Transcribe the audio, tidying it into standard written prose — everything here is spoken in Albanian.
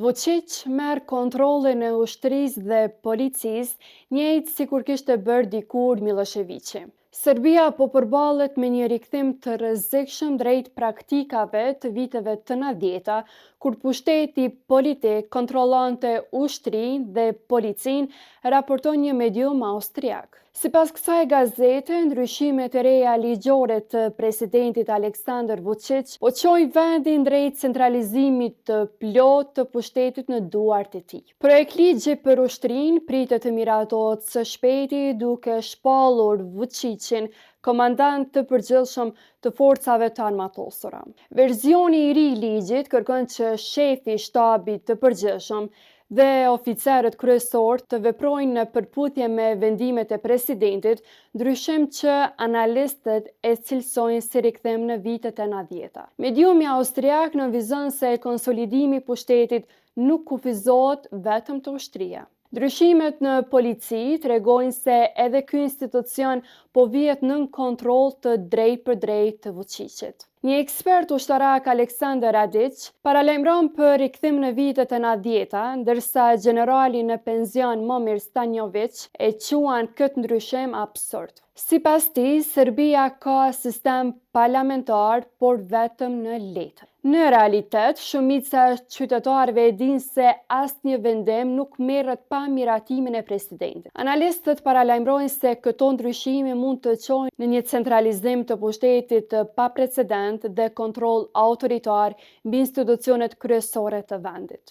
Vučić merr kontrollin e ushtrisë dhe policisë, njëjtë si kur kishte bërë dikur Miloševiqi. Serbia po përballet me një rikthim të rrezikshëm drejt praktikave të viteve të 90-ta, kur pushteti politik kontrollonte ushtrinë dhe policinë, raporton një medium austriak. Sipas kësaj gazete, ndryshimet e reja ligjore të presidentit Aleksandar Vučić po çojnë vendin drejt centralizimit të plotë të pushtetit në duart e tij. Projekt ligji për ushtrinë pritet të miratohet së shpejti, duke shpallur Vučićin komandant të përgjithshëm të forcave të armatosura. Verzioni i ri i ligjit kërkon që shefi i shtabit të përgjithshëm dhe oficerët kryesor të veprojnë në përputhje me vendimet e presidentit, ndryshim që analistët e cilësojnë si rikthim në vitet e 90-ta. Mediumi austriak nënvizon se konsolidimi i pushtetit nuk kufizohet vetëm të ushtria. Ndryshimet në polici tregojnë se edhe ky institucion po vihet nën kontroll të drejtpërdrejtë të Vučićit. Një ekspert ushtarak, Aleksandar Radić, paralajmëron për rikthim në vitet e 90-ta, ndërsa generali në penzion Momir Stanjović e quan këtë ndryshim absurd. Sipas tij, Serbia ka sistem parlamentar, por vetëm në letër. Në realitet, shumica e qytetarëve e dinë se asnjë vendim nuk merret pa miratimin e presidentit. Analistët paralajmërojnë se këto ndryshime mund të çojnë në një centralizim të pushtetit të paprecedent dhe kontroll autoritar mbi institucionet kryesore të vendit.